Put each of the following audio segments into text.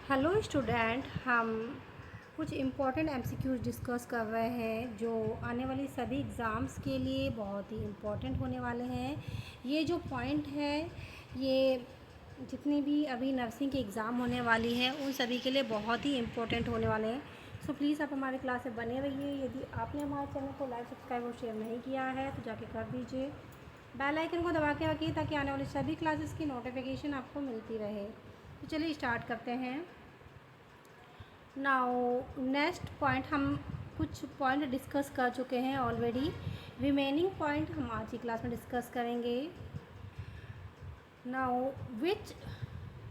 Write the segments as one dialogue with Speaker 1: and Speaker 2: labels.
Speaker 1: Hello student, हम कुछ important MCQs discuss कर रहे हैं जो आने वाली सभी एग्ज़ाम्स के लिए बहुत ही इम्पोर्टेंट होने वाले हैं। ये जो पॉइंट है ये जितनी भी अभी नर्सिंग की एग्ज़ाम होने वाली है उन सभी के लिए बहुत ही इम्पोर्टेंट होने वाले हैं। सो प्लीज़ आप हमारे क्लास से बने रहिए। यदि आपने हमारे चैनल को लाइक, सब्सक्राइब और शेयर नहीं किया है तो जाके कर दीजिए। बेल आइकन को दबा के रखिए ताकि आने वाली सभी क्लासेस की नोटिफिकेशन आपको मिलती रहे। तो चलिए स्टार्ट करते हैं। नाउ नेक्स्ट पॉइंट, हम कुछ पॉइंट डिस्कस कर चुके हैं ऑलरेडी। रिमेनिंग पॉइंट हम आज की क्लास में डिस्कस करेंगे। Now which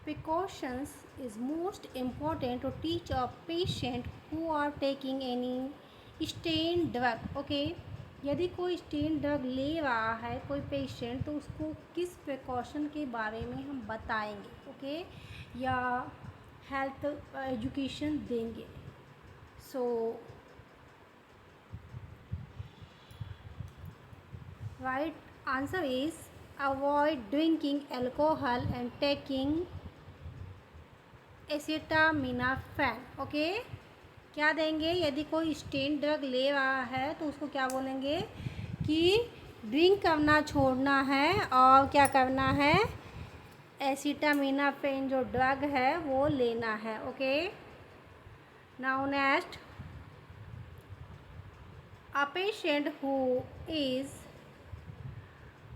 Speaker 1: precautions is most important to teach a patient who are taking any statin drug. Okay, यदि कोई स्टेन ड्रग ले रहा है कोई पेशेंट तो उसको किस प्रिकॉशन के बारे में हम बताएंगे, ओके, या हेल्थ एजुकेशन देंगे। So right answer is avoid drinking alcohol and taking acetaminophen. Okay, क्या देंगे? यदि कोई स्टेन ड्रग ले रहा है तो उसको क्या बोलेंगे कि ड्रिंक करना छोड़ना है और क्या करना है, एसिटामिनोफेन जो ड्रग है वो लेना है। Okay, now next, a patient who is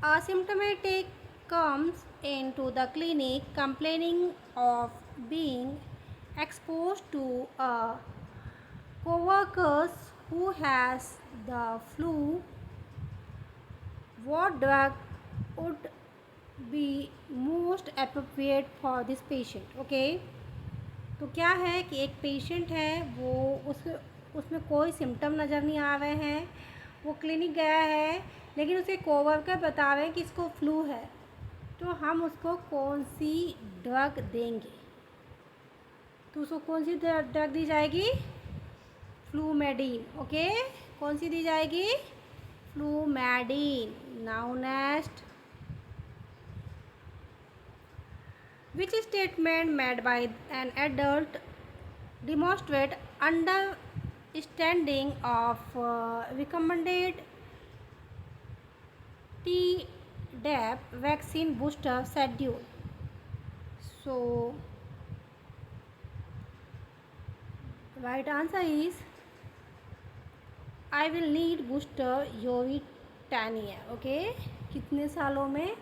Speaker 1: asymptomatic comes into the clinic complaining of being exposed to a coworker who has the flu. What drug would be most appropriate for this patient? Okay, तो क्या है कि एक patient है, वो उसमें कोई symptom नज़र नहीं आ रहे हैं, वो क्लिनिक गया है लेकिन उसके कोवर्कर बता रहे हैं कि इसको फ्लू है, तो हम उसको कौन सी ड्रग देंगे? तो उसको कौन सी ड्रग दी जाएगी? फ्लूमेडीन। ओके, कौन सी दी जाएगी? फ्लूमेडीन। Now next, which statement made by an adult demonstrate understanding of recommended Tdap vaccine booster schedule? So right answer is I will need booster every 10 year. Okay, कितने सालों में?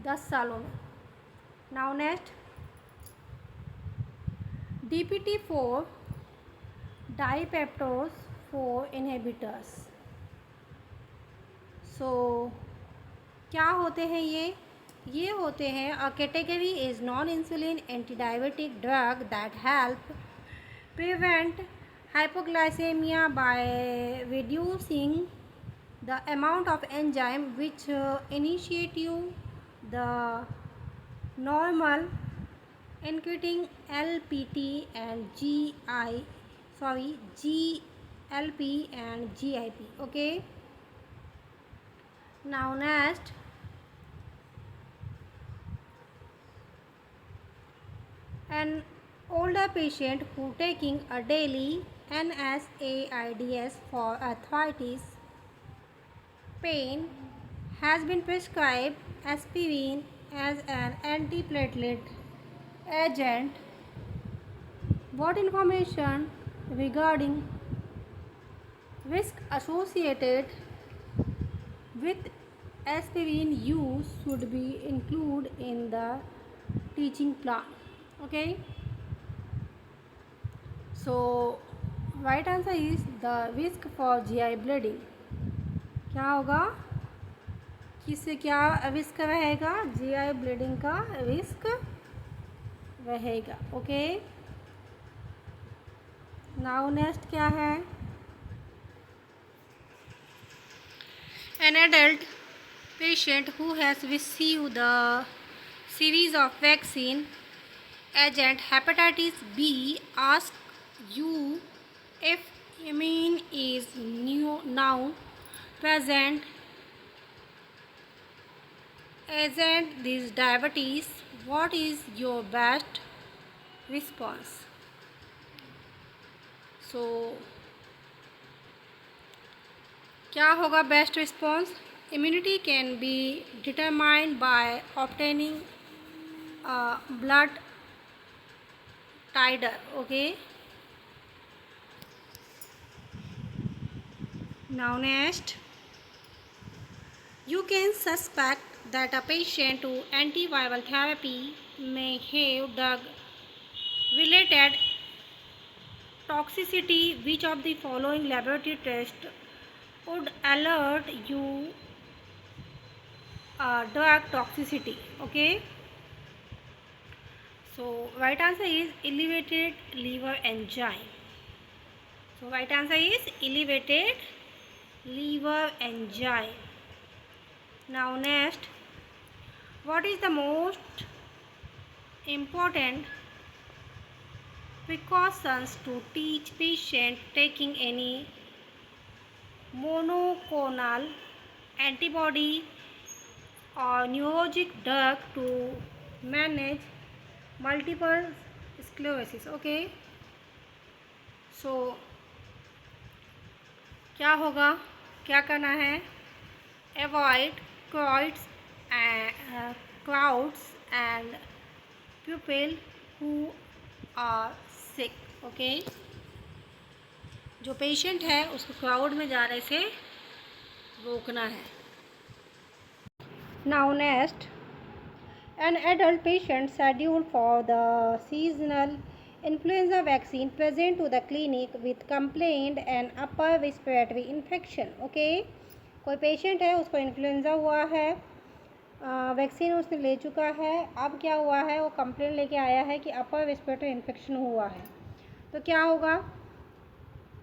Speaker 1: 10 सालों में। Now next, DPT4 dipeptidase 4 inhibitors. सो क्या होते हैं ये होते हैं a category is non insulin anti diabetic drug that help prevent hypoglycemia by reducing the amount of enzyme which initiate the normal including LPT and GLP and GIP. Okay, now next, an older patient who taking a daily NSAIDs for arthritis pain has been prescribed aspirin as an antiplatelet agent. What information regarding risk associated with aspirin use should be included in the teaching plan? Okay, so right answer is the risk for GI bleeding. क्या होगा? किससे क्या risk रहेगा? GI bleeding का risk रहेगा। Okay, now next क्या है? An adult patient who has received the series of vaccine agent hepatitis B asks you if immune is now present agent this diabetes. What is your best response. So क्या होगा best response? Immunity can be determined by obtaining blood titer. Okay, now next, you can suspect that a patient to antiviral therapy may have drug related toxicity. Which of the following laboratory test would alert you drug toxicity? Okay, so right answer is elevated liver enzyme. So right answer is elevated liver enzyme. Now next, what is the most important precautions to teach patient taking any monoclonal antibody or neurologic drug to manage multiple sclerosis? Okay, so क्या होगा, क्या करना है? Avoid crowds and people who are sick. Okay, जो patient है उसको crowd में जाने से रोकना है. Now next, an adult patient scheduled for the seasonal influenza vaccine present to the clinic with complaint and upper respiratory infection. Okay, कोई patient है, उसको इन्फ्लुएंज़ा हुआ है, वैक्सीन उसने ले चुका है, अब क्या हुआ है, वो कंप्लेंट लेके आया है कि अपर रेस्पिरेटरी इन्फेक्शन हुआ है. तो क्या होगा?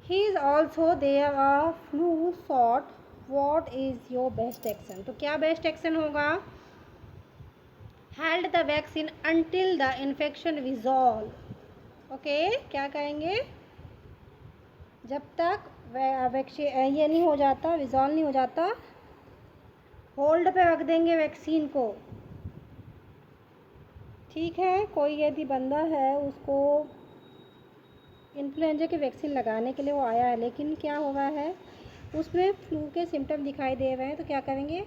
Speaker 1: He is also there a flu shot. What is your best action? तो क्या बेस्ट एक्शन होगा? Held the vaccine until the infection resolve. Okay, क्या कहेंगे? जब तक वैक्सीन ये नहीं हो जाता, रिजॉल्व नहीं हो जाता, होल्ड पे रख देंगे वैक्सीन को. ठीक है, कोई यदि बंदा है उसको इन्फ्लुएंजा की वैक्सीन लगाने के लिए वो आया है, लेकिन क्या हो रहा है, उसमें फ्लू के सिम्टम दिखाई दे रहे हैं, तो क्या करेंगे?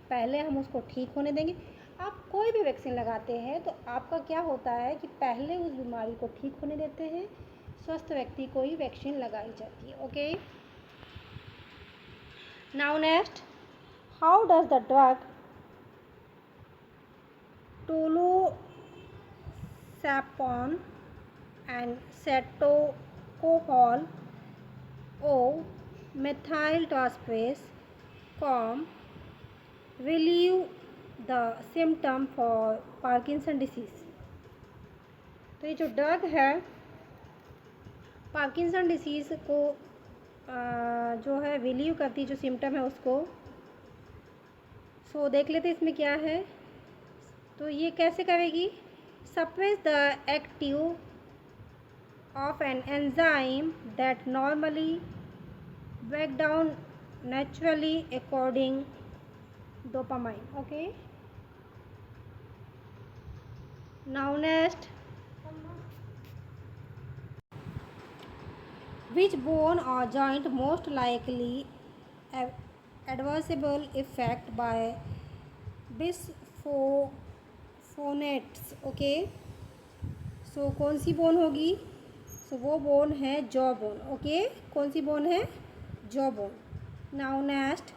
Speaker 1: पहले हम उसको ठीक होने देंगे. आप कोई भी वैक्सीन लगाते हैं तो आपका क्या होता है कि पहले उस बीमारी को ठीक होने देते हैं, स्वस्थ व्यक्ति को ही वैक्सीन लगाई जाती है. Okay, now next, how does the drug tolosapon and cetocopol o methyltransferase form relieve the symptom for Parkinson disease. तो ये जो ड्रग है पार्किंसन डिसीज़ को जो है रिलीव करती, जो सिम्टम है उसको. सो देख लेते इसमें क्या है. तो ये कैसे करेगी? Suppress the active of an enzyme that normally break down naturally according dopamine. Okay, now next, which bone or joint most likely adversible effect by bisphosphonates? Okay, so कौन सी बोन होगी? सो वो बोन है जॉ बोन. ओके, कौन सी bone है? Jaw bone. Now next,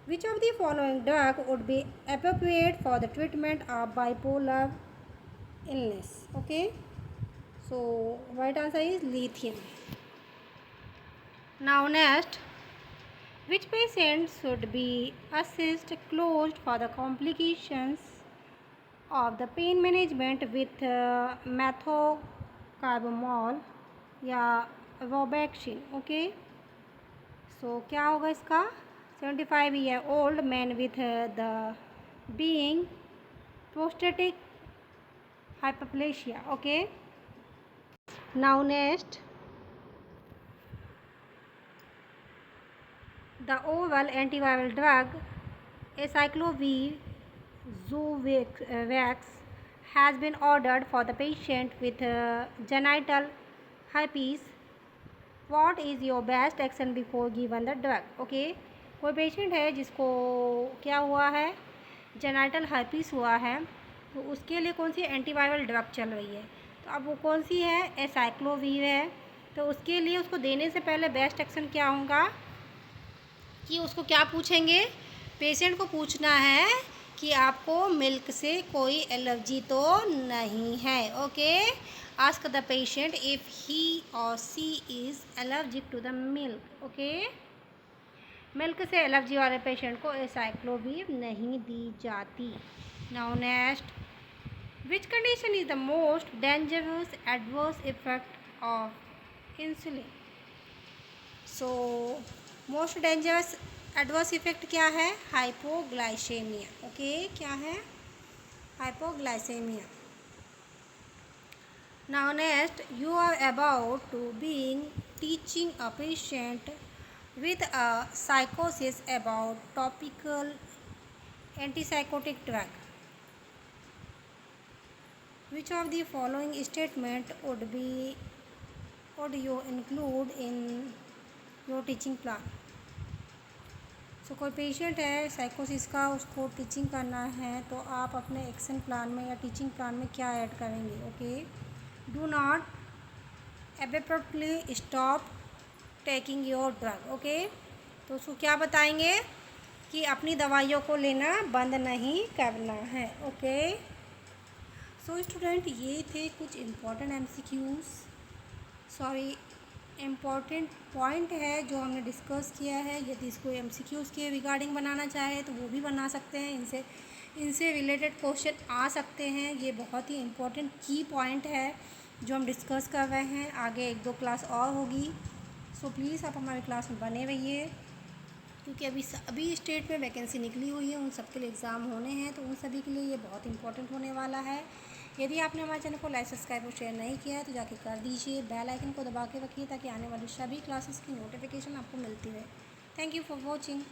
Speaker 1: which of the following drug would be appropriate for the treatment of bipolar illness? Okay, so right answer is lithium. Now next, which patient should be assessed closed for the complications of the pain management with methocarbamol या robaxin? Okay, सो क्या होगा इसका? 75-year-old man with the being prostatic hyperplasia. Okay, now next, the oral antiviral drug acyclovir Zovax has been ordered for the patient with genital herpes, what is your best action before given the drug? Okay, कोई patient है जिसको क्या हुआ है, genital herpes हुआ है, तो उसके लिए कौन सी एंटीवायरल ड्रग चल रही है, तो अब वो कौन सी है, एसाइक्लोवीर है। तो उसके लिए उसको देने से पहले बेस्ट एक्शन क्या होगा कि उसको क्या पूछेंगे, पेशेंट को पूछना है कि आपको मिल्क से कोई एलर्जी तो नहीं है। Okay, ask the patient if he or she is allergic to the milk. Okay, milk से एलर्जी वाले पेशेंट को एसाइक्लोवीर नहीं दी जाती। Now next, which condition is the most dangerous adverse effect of insulin? So most dangerous adverse effect क्या है, hypoglycaemia. Okay, क्या है, hypoglycaemia. Now next, you are about to being teaching a patient with a psychosis about topical antipsychotic drug. Which of the following statement would you include in your teaching plan? So कोई patient है साइकोसिस का, उसको teaching करना है, तो आप अपने action plan में या टीचिंग प्लान में क्या ऐड करेंगे? Okay, do not abruptly stop taking your drug. Okay, तो उसको क्या बताएंगे कि अपनी दवाइयों को लेना बंद नहीं करना है। ओके, सो स्टूडेंट, ये थे कुछ important MCQs, sorry important point है जो हमने डिस्कस किया है। यदि इसको एमसीक्यूज़ के रिगार्डिंग बनाना चाहे तो वो भी बना सकते हैं, इनसे रिलेटेड क्वेश्चन आ सकते हैं। ये बहुत ही इम्पॉर्टेंट की पॉइंट है जो हम डिस्कस कर रहे हैं। आगे 1-2 क्लास और होगी, सो प्लीज़ आप हमारे क्लास में बने रहिए, क्योंकि अभी स्टेट में वैकेंसी निकली हुई है, उन सब के लिए एग्ज़ाम होने हैं, तो उन सभी के लिए ये बहुत इंपॉर्टेंट होने वाला है। यदि आपने हमारे चैनल को लाइक, सब्सक्राइब और शेयर नहीं किया है तो जाके कर दीजिए। बेल आइकन को दबा के रखिए ताकि आने वाली सभी क्लासेस की नोटिफिकेशन आपको मिलती रहे। Thank you for watching.